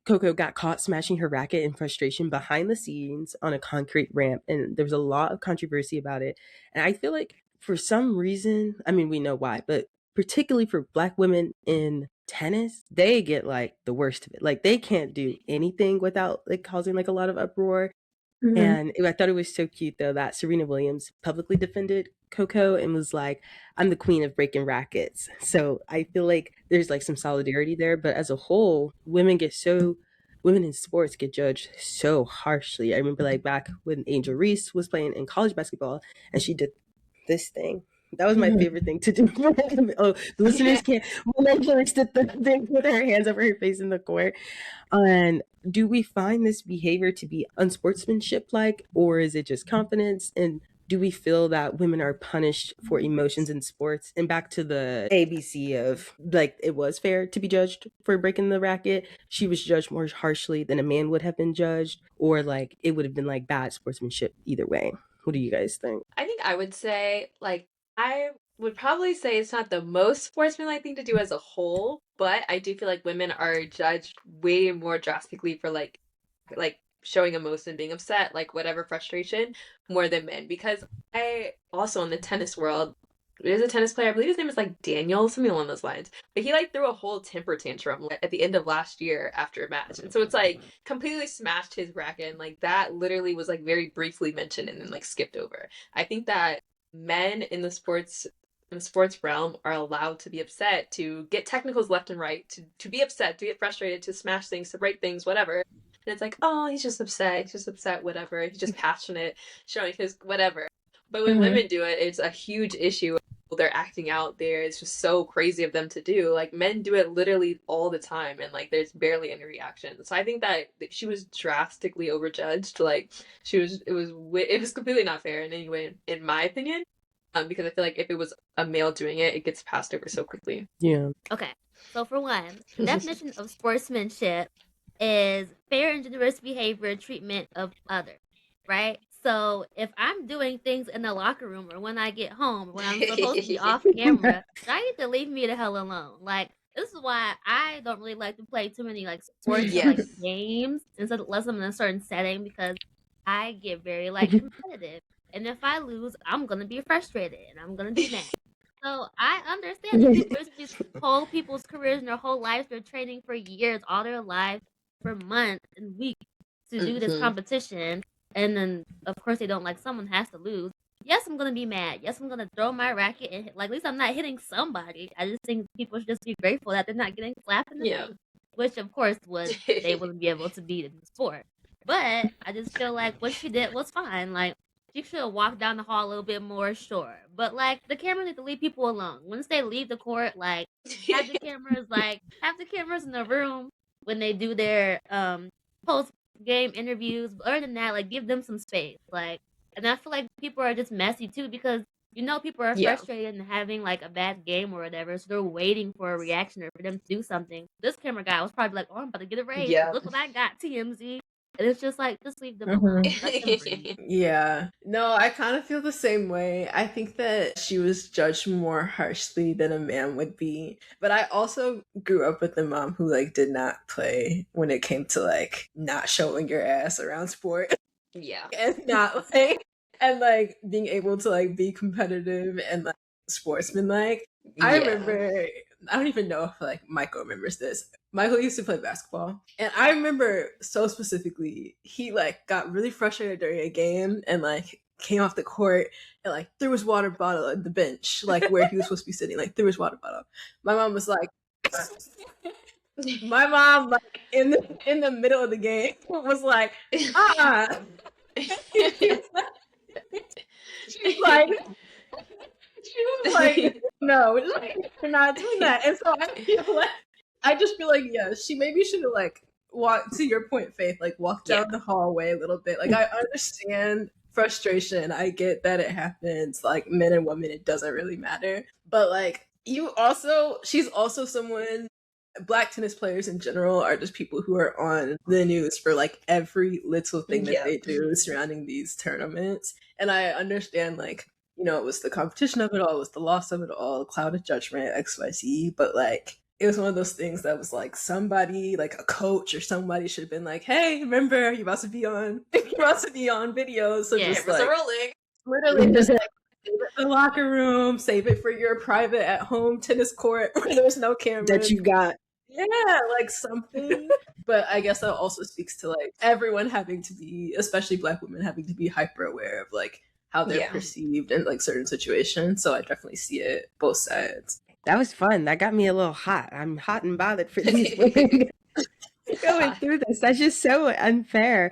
Coco got caught smashing her racket in frustration behind the scenes on a concrete ramp. And there was a lot of controversy about it. And I feel like for some reason, I mean, we know why, but particularly for Black women in tennis, they get like the worst of it. Like they can't do anything without like causing like a lot of uproar. And I thought it was so cute though that Serena Williams publicly defended Coco and was like, I'm the queen of breaking rackets. So I feel like there's like some solidarity there. But as a whole, women in sports get judged so harshly. I remember like back when Angel Reese was playing in college basketball and she did this thing. That was my favorite thing to do. Oh, the listeners can't. When Angel Reese did the thing with her hands over her face in the court. And do we find this behavior to be unsportsmanship like, or is it just confidence? And do we feel that women are punished for emotions in sports? And back to the ABC of like, it was fair to be judged for breaking the racket. She was judged more harshly than a man would have been judged, or like it would have been like bad sportsmanship either way. What do you guys think? I think I would say, like, I would probably say it's not the most sportsmanlike thing to do as a whole, but I do feel like women are judged way more drastically for like showing emotion, being upset, like whatever frustration, more than men. Because I also in the tennis world, there's a tennis player, I believe his name is like Daniel, something along those lines. But he like threw a whole temper tantrum like, at the end of last year after a match. And so it's like completely smashed his racket. And like that literally was like very briefly mentioned and then like skipped over. I think that men in the sports realm are allowed to be upset, to get technicals left and right, to be upset, to get frustrated, to smash things, to break things, whatever. And it's like, oh, he's just upset, whatever. He's just passionate, showing his whatever. But when women do it, it's a huge issue. They're acting out there. It's just so crazy of them to do. Like men do it literally all the time, and like there's barely any reaction. So I think that she was drastically overjudged. Like it was completely not fair in any way, in my opinion. Because I feel like if it was a male doing it, it gets passed over so quickly. Yeah. Okay, so for one, the definition of sportsmanship is fair and generous behavior and treatment of others, right? So if I'm doing things in the locker room or when I get home or when I'm supposed to be off camera, I need to leave me the hell alone. Like this is why I don't really like to play too many like sports or like Yes. games unless I'm in a certain setting because I get very like competitive. And if I lose, I'm gonna be frustrated and I'm gonna be mad. So I understand that people risk these whole people's careers and their whole lives. They're training for years, all their lives, for months and weeks to do this competition. And then, of course, they don't like someone has to lose. Yes, I'm gonna be mad. Yes, I'm gonna throw my racket and hit, like at least I'm not hitting somebody. I just think people should just be grateful that they're not getting slapped in the face, which of course they wouldn't be able to beat in the sport. But I just feel like what she did was fine. Like she should have walked down the hall a little bit more, sure. But like the camera need to leave people alone. Once they leave the court, like have the cameras in the room when they do their post game interviews. But other than that, like give them some space. Like and I feel like people are just messy too because people are frustrated and having like a bad game or whatever, so they're waiting for a reaction or for them to do something. This camera guy was probably like, "Oh, I'm about to get a raise. Look what I got, TMZ." And it's just like, just leave them alone. Let them breathe. Yeah. No, I kind of feel the same way. I think that she was judged more harshly than a man would be. But I also grew up with a mom who like did not play when it came to like not showing your ass around sport. Yeah. And not like and like being able to like be competitive and like sportsmanlike. I remember I don't even know if like Michael remembers this. Michael used to play basketball. And I remember so specifically, he like got really frustrated during a game and like came off the court and like threw his water bottle at the bench, like where he was supposed to be sitting, like threw his water bottle. My mom was like my mom like in the middle of the game was like, she's like no, you're not doing that. And so I just feel like, yeah, she maybe should have like walked, to your point, Faith, like walked down the hallway a little bit. Like I understand frustration. I get that it happens, like men and women, it doesn't really matter. But like she's also someone, Black tennis players in general are just people who are on the news for like every little thing that they do surrounding these tournaments. And I understand like, it was the competition of it all, it was the loss of it all, cloud of judgment, XYZ. But like, it was one of those things that was like somebody, like a coach or somebody should have been like, hey, remember, you're about to be on videos. So just like, rolling. Literally just like, save it for the locker room, save it for your private at home tennis court where there's no camera. That you got. Yeah, like something. But I guess that also speaks to like everyone having to be, especially Black women, having to be hyper aware of like how they're perceived in like certain situations. So I definitely see it both sides. That was fun. That got me a little hot. I'm hot and bothered for these women going through this. That's just so unfair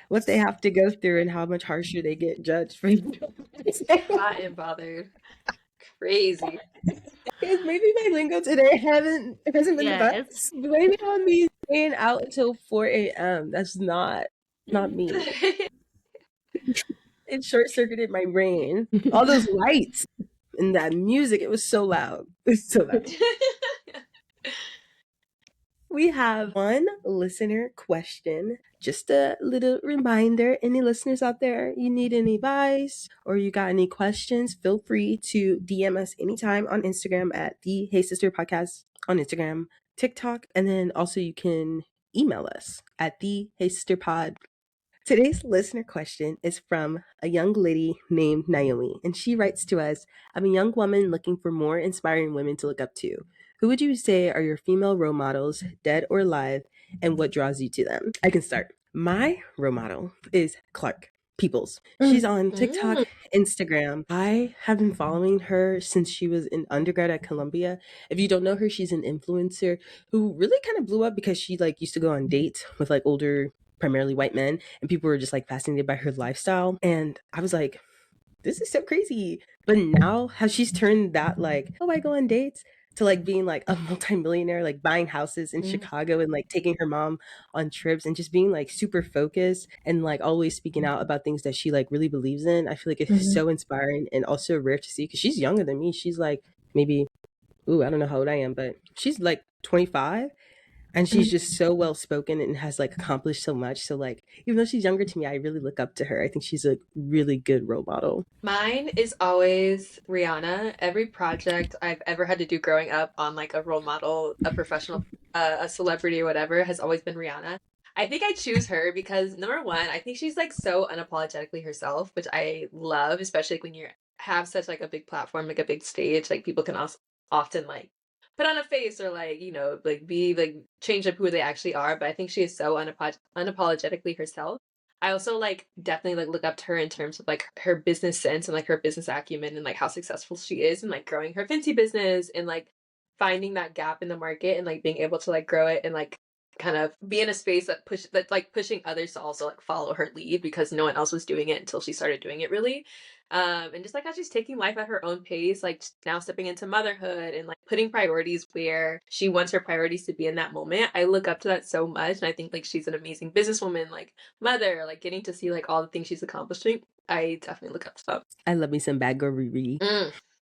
what they have to go through and how much harsher they get judged for. Hot and bothered. Crazy. Maybe my lingo today hasn't been the best. Blame it on me staying out until 4 a.m. That's not me. It short-circuited my brain. All those lights and that music, it was so loud. It's so loud. We have one listener question. Just a little reminder, any listeners out there, you need any advice or you got any questions, feel free to DM us anytime on Instagram at the Hey Sister Podcast on Instagram, TikTok, and then also you can email us at the Hey Sister Pod Today's listener question is from a young lady named Naomi, and she writes to us, I'm a young woman looking for more inspiring women to look up to. Who would you say are your female role models, dead or alive, and what draws you to them? I can start. My role model is Clark Peoples. She's on TikTok, Mm. Instagram. I have been following her since she was in undergrad at Columbia. If you don't know her, she's an influencer who really kind of blew up because she like used to go on dates with like older primarily white men, and people were just like fascinated by her lifestyle. And I was like, this is so crazy. But now how she's turned that like, oh, I go on dates to like being like a multimillionaire, like buying houses in Mm. Chicago and like taking her mom on trips and just being like super focused and like always speaking out about things that she like really believes in. I feel like it's Mhm. so inspiring and also rare to see because she's younger than me. She's like maybe, ooh, I don't know how old I am, but she's like 25, and she's just so well spoken and has like accomplished so much. So like even though she's younger to me, I really look up to her. I think she's a really good role model. Mine is always Rihanna. Every project I've ever had to do growing up on like a role model, a professional, a celebrity or whatever has always been Rihanna. I think I choose her because number one, I think she's like so unapologetically herself, which I love, especially like, when you have such like a big platform, like a big stage, like people can also often like put on a face or like, like be like change up who they actually are. But I think she is so unapologetically herself. I also like definitely like look up to her in terms of like her business sense and like her business acumen and like how successful she is and like growing her Fenty business and like finding that gap in the market and like being able to like grow it and like kind of be in a space that like pushing others to also like follow her lead because no one else was doing it until she started doing it really. And just like how she's taking life at her own pace, like now stepping into motherhood and like putting priorities where she wants her priorities to be in that moment. I look up to that so much, and I think like she's an amazing businesswoman, like mother, like getting to see like all the things she's accomplishing. I definitely look up to that. I love me some bad girl Riri.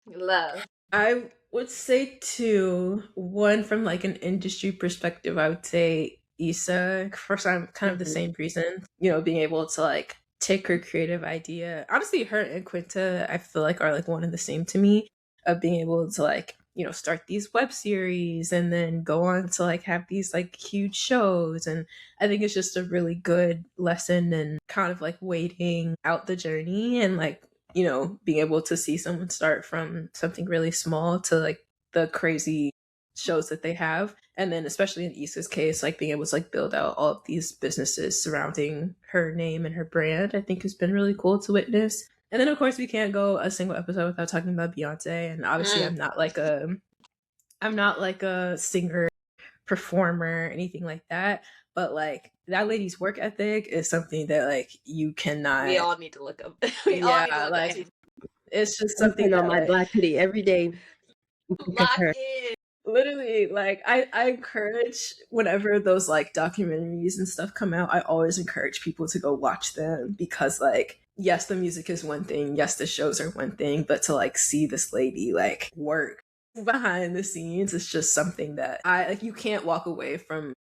Love. I would say two. One from like an industry perspective, I would say Issa. First, I'm kind of the Mhm. same reason. Being able to like take her creative idea. Honestly, her and Quinta, I feel like are like one and the same to me. Of being able to like start these web series and then go on to like have these like huge shows. And I think it's just a really good lesson and kind of like waiting out the journey and like being able to see someone start from something really small to like the crazy shows that they have. And then especially in Issa's case, like being able to like build out all of these businesses surrounding her name and her brand, I think has been really cool to witness. And then of course we can't go a single episode without talking about Beyonce. And obviously I'm not like a singer, performer, anything like that. But like that lady's work ethic is something that like you We cannot. all need to look up. We all need to Yeah, look up to like it's just I'm something putting on that my like black hoodie every day because of lock her. in. literally like I encourage whenever those like documentaries and stuff come out, I always encourage people to go watch them because like yes, the music is one thing, yes, the shows are one thing, but to like see this lady like work behind the scenes is just something that I like you can't walk away from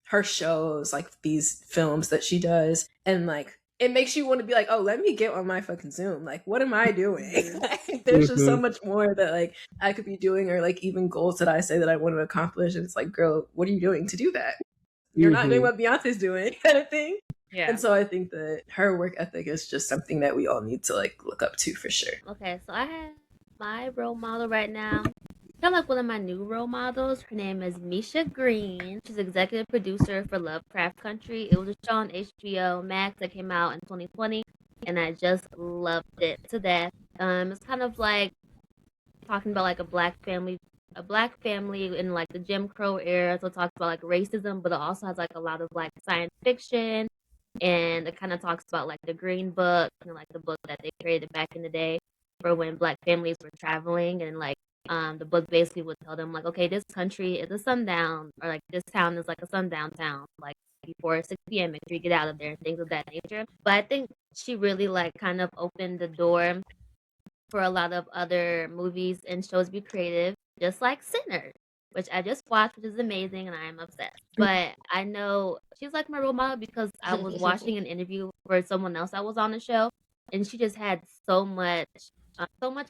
her shows, like these films that she does, and like it makes you want to be like, oh, let me get on my fucking Zoom. Like, what am I doing? Like, there's just so Mhm. much more that like I could be doing, or like even goals that I say that I want to accomplish. And it's like, girl, what are you doing to do that? You're not doing Mhm. what Beyonce's doing, kind of thing. Yeah. And so I think that her work ethic is just something that we all need to like look up to for sure. Okay, so I have my role model right now. Kind of like one of my new role models. Her name is Misha Green. She's executive producer for Lovecraft Country. It was a show on HBO Max that came out in 2020, and I just loved it to death. It's kind of like talking about like a black family in like the Jim Crow era. So it talks about like racism, but it also has like a lot of like science fiction, and it kind of talks about like the Green Book and like the book that they created back in the day for when black families were traveling, and like the book basically would tell them like, okay, this country is a sundown, or like this town is like a sundown town, like before 6 p.m. make sure you get out of there and things of that nature. But I think she really like kind of opened the door for a lot of other movies and shows to be creative, just like Sinners, which I just watched, which is amazing, and I am obsessed. But I know she's like my role model because I was watching an interview for someone else that was on the show, and she just had so much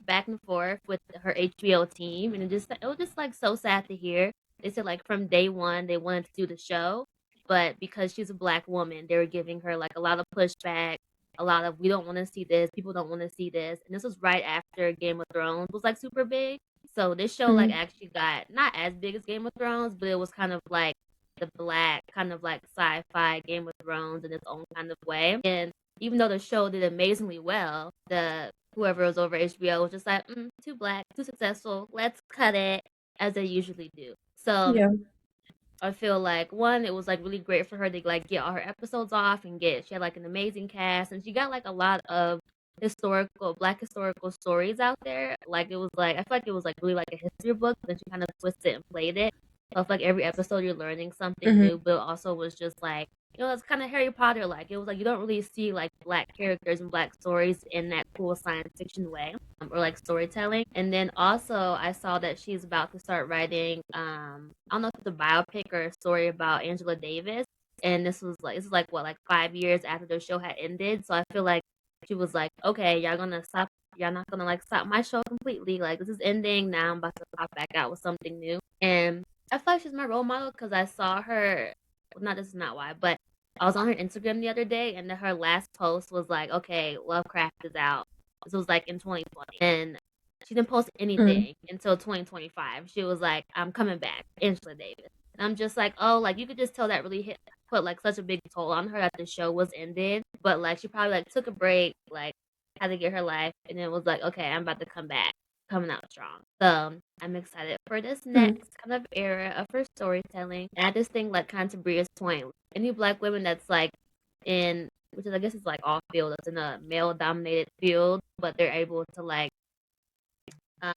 back and forth with her HBO team, and it was just like so sad to hear. They said like from day one they wanted to do the show, but because she's a black woman, they were giving her like a lot of pushback, a lot of we don't want to see this, people don't want to see this, and this was right after Game of Thrones was like super big. So this show like Mhm. actually got not as big as Game of Thrones, but it was kind of like the black kind of like sci-fi Game of Thrones in its own kind of way. And even though the show did amazingly well, the whoever was over HBO was just like, too black, too successful, let's cut it, as they usually do. So Yeah. I feel like one, it was like really great for her to like get all her episodes off and get she had like an amazing cast and she got like a lot of black historical stories out there. Like it was like I feel like it was like really like a history book, but then she kind of twisted it and played it. So I feel like every episode you're learning something Mhm. new, but also was just like it's kind of Harry Potter like. It was like you don't really see like black characters and black stories in that cool science fiction way or like storytelling. And then also I saw that she's about to start writing I don't know if it's a biopic or a story about Angela Davis. And this is like what, like 5 years after the show had ended. So I feel like she was like, okay, y'all not gonna like stop my show completely. Like this is ending. Now I'm about to pop back out with something new. And I feel like she's my role model because I saw her not this is not why, but I was on her Instagram the other day and her last post was like, okay, Lovecraft is out. This was like in 2020. And she didn't post Mhm. anything until 2025. She was like, I'm coming back, Angela Davis. And I'm just like, oh, like you could just tell that really put like such a big toll on her that the show was ended. But like she probably like took a break, like had to get her life, and then was like, okay, I'm about to come back, coming out strong. So I'm excited for this Mhm. next kind of era of her storytelling. And I just think like kind of to Bria's point, any black women that's like in which is I guess it's like all field that's in a male dominated field, but they're able to like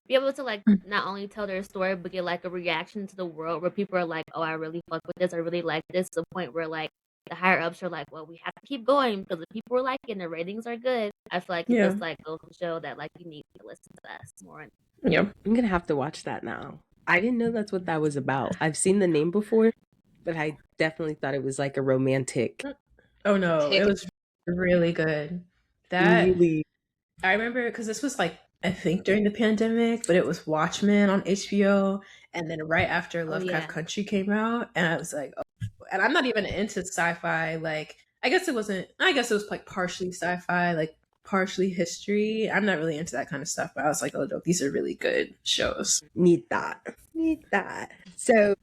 be able to like not only tell their story but get like a reaction to the world where people are like, oh, I really fuck with this, I really like this, to the point where like the higher ups are like, well, we have to keep going because the people are liking the ratings are good. I feel like it Yeah. just like goes to show that like you need to listen to us more. Yeah. I'm gonna have to watch that now. I didn't know that's what that was about. I've seen the name before, but I definitely thought it was like a romantic. Oh no, it was really good. That Really, I remember because this was like I think during the pandemic, but it was Watchmen on HBO, and then right after Oh Lovecraft yeah. Country came out, and I was like, oh. And I'm not even into sci-fi. Like, I guess it wasn't. I guess it was like partially sci-fi, like partially history. I'm not really into that kind of stuff, but I was like, oh, no, these are really good shows. need that. Need that. So,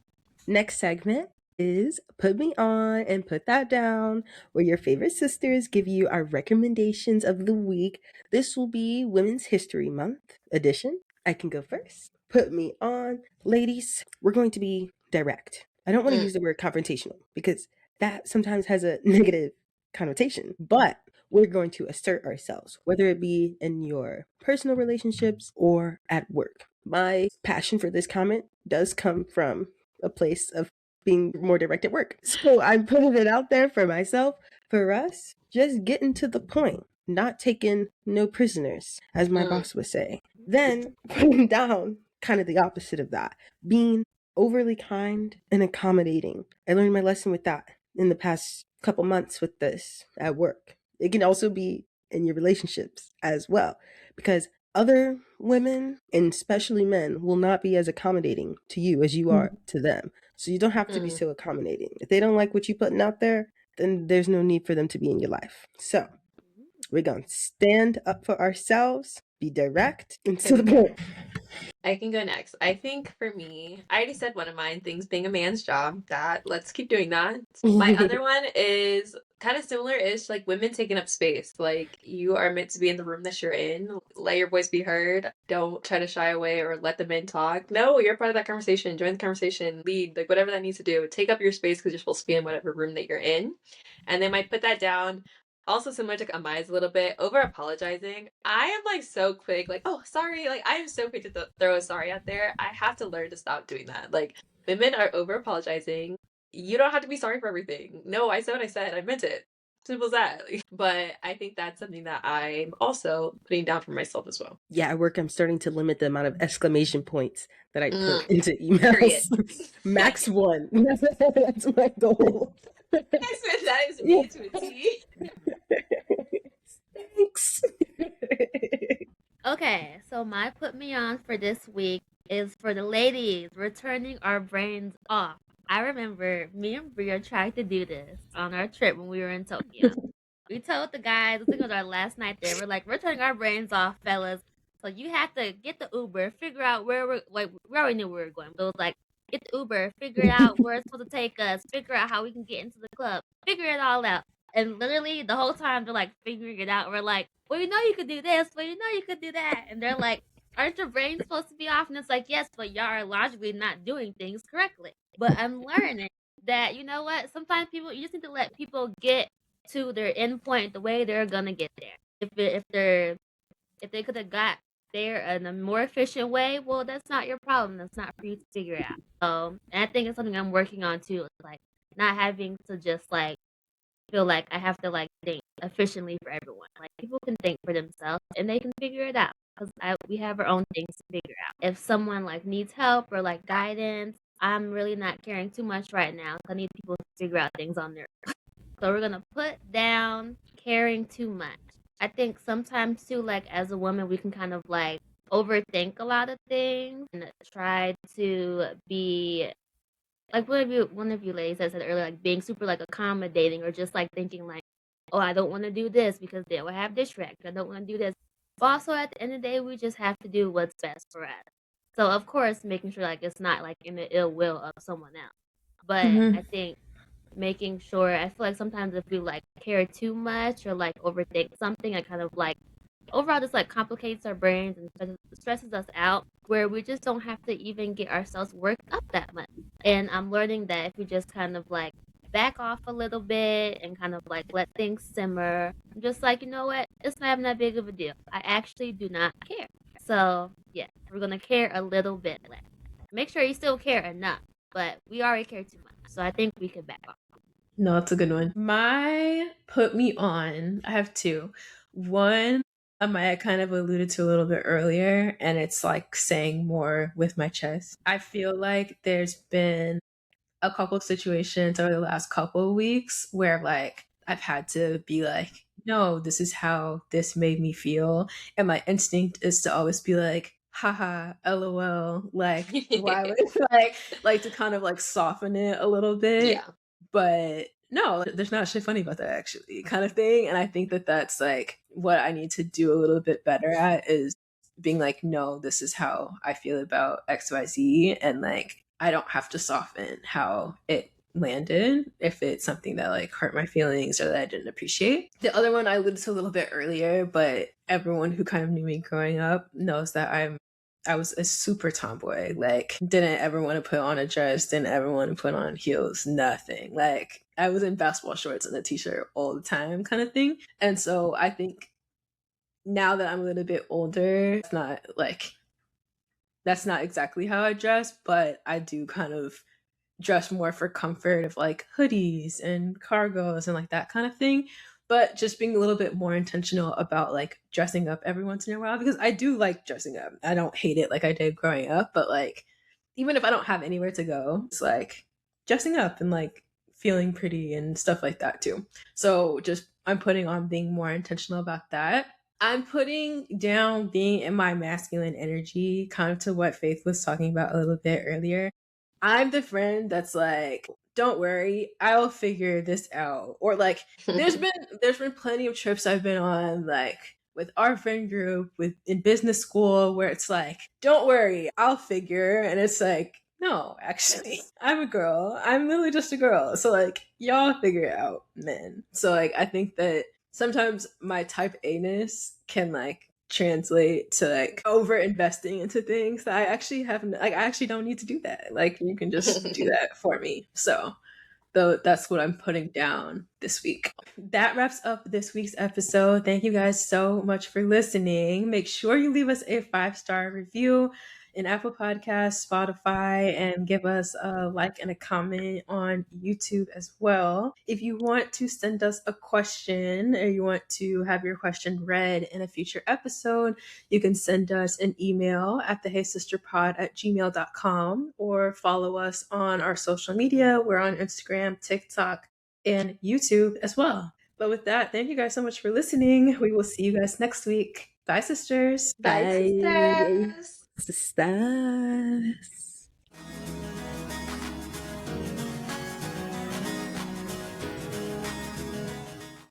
next segment is Put Me On and Put That Down, where your favorite sisters give you our recommendations of the week. This will be Women's History Month edition. I can go first. Put me on. Ladies, we're going to be direct. I don't want to use the word confrontational because that sometimes has a negative connotation, but we're going to assert ourselves, whether it be in your personal relationships or at work. My passion for this comment does come from a place of being more direct at work. So I'm putting it out there for myself, for us, just getting to the point, not taking no prisoners, as my boss would say. Then putting down kind of the opposite of that, being overly kind and accommodating. I learned my lesson with that in the past couple months with this at work. It can also be in your relationships as well, because other women and especially men will not be as accommodating to you as you are to them. So you don't have to be so accommodating. If they don't like what you're putting out there, then there's no need for them to be in your life. So we're going to stand up for ourselves, be direct, and to the point. I can go next. I think for me, I already said one of mine, things being a man's job. That let's keep doing that. My other one is kind of similar ish, like women taking up space. Like you are meant to be in the room that you're in. Let your voice be heard. Don't try to shy away or let the men talk. No, you're part of that conversation. Join the conversation, lead, like whatever that needs to do. Take up your space because you're supposed to be in whatever room that you're in. And they might put that down. Also similar to Amai's a little bit, over apologizing. I am like so quick, like, oh, sorry. Like, I am so quick to throw a sorry out there. I have to learn to stop doing that. Like, women are over apologizing. You don't have to be sorry for everything. No, I said what I said. I meant it. Simple as that. But I think that's something that I'm also putting down for myself as well. Yeah, at work, I'm starting to limit the amount of exclamation points that I put into Period. emails. Max one. That's my goal. That is me to a T. Thanks. Okay, so my put me on for this week is for the ladies returning our brains off. I remember me and Bria tried to do this on our trip when we were in Tokyo. We told the guys, I think it was our last night there, we're like, we're turning our brains off, fellas. So you have to get the Uber, figure out where we're, like, we already knew where we were going, but it was like, get the Uber, figure out where it's supposed to take us, figure out how we can get into the club, figure it all out. And literally the whole time they're like figuring it out. We're like, well, you know you could do this, well, you know you could do that. And they're like, aren't your brains supposed to be off? And it's like, yes, but y'all are logically not doing things correctly. But I'm learning that, you know what, sometimes people, you just need to let people get to their end point the way they're gonna get there. If they could have got there in a more efficient way, well, that's not your problem. That's not for you to figure out. And I think it's something I'm working on too. Like not having to just like feel like I have to like think efficiently for everyone. Like people can think for themselves and they can figure it out because we have our own things to figure out. If someone like needs help or like guidance, I'm really not caring too much right now. I need people to figure out things on their own. So we're gonna put down caring too much. I think sometimes too, like as a woman, we can kind of like overthink a lot of things and try to be like one of you ladies that said earlier, like being super like accommodating or just like thinking like, oh, I don't want to do this because they will have distracted. I don't want to do this. But also at the end of the day, we just have to do what's best for us. So of course, making sure like it's not like in the ill will of someone else. But I think making sure, I feel like sometimes if we like care too much or like overthink something, it kind of like overall just like complicates our brains and stresses us out where we just don't have to even get ourselves worked up that much. And I'm learning that if we just kind of like back off a little bit and kind of like let things simmer, I'm just like, you know what, it's not even that big of a deal. I actually do not care. So yeah, we're gonna care a little bit less. Make sure you still care enough, but we already care too much. So I think we could back off. No, it's a good one. My put me on, I have two. One, Amaya kind of alluded to a little bit earlier, and it's like saying more with my chest. I feel like there's been a couple of situations over the last couple of weeks where like I've had to be like, no, this is how this made me feel. And my instinct is to always be like, haha, lol. Like why would like to kind of like soften it a little bit. Yeah. But no, there's not shit funny about that actually, kind of thing. And I think that that's like what I need to do a little bit better at is being like, no, this is how I feel about XYZ. And like, I don't have to soften how it landed if it's something that like hurt my feelings or that I didn't appreciate. The other one I alluded to a little bit earlier, but everyone who kind of knew me growing up knows that I was a super tomboy. Like, didn't ever want to put on a dress, didn't ever want to put on heels, nothing. Like, I was in basketball shorts and a t-shirt all the time kind of thing. And so I think now that I'm a little bit older, it's not like, that's not exactly how I dress, but I do kind of dress more for comfort of like hoodies and cargos and like that kind of thing. But just being a little bit more intentional about like dressing up every once in a while because I do like dressing up. I don't hate it like I did growing up, but like even if I don't have anywhere to go, it's like dressing up and like feeling pretty and stuff like that too. So just I'm putting on being more intentional about that. I'm putting down being in my masculine energy, kind of to what Faith was talking about a little bit earlier. I'm the friend that's like, don't worry, I'll figure this out. Or like there's been plenty of trips I've been on like with our friend group with in business school where it's like, don't worry, I'll figure. And it's like, no, actually, I'm a girl. I'm literally just a girl. So like y'all figure it out, men. So like I think that sometimes my type A-ness can like translate to like over investing into things that I actually haven't like I actually don't need to do that. Like you can just do that for me. So though that's what I'm putting down this week. That wraps up this week's episode. Thank you guys so much for listening. Make sure you leave us a 5-star review in Apple Podcasts, Spotify, and give us a like and a comment on YouTube as well. If you want to send us a question or you want to have your question read in a future episode, you can send us an email at theheysisterpod@gmail.com or follow us on our social media. We're on Instagram, TikTok, and YouTube as well. But with that, thank you guys so much for listening. We will see you guys next week. Bye, sisters. Bye, sisters. Sisters.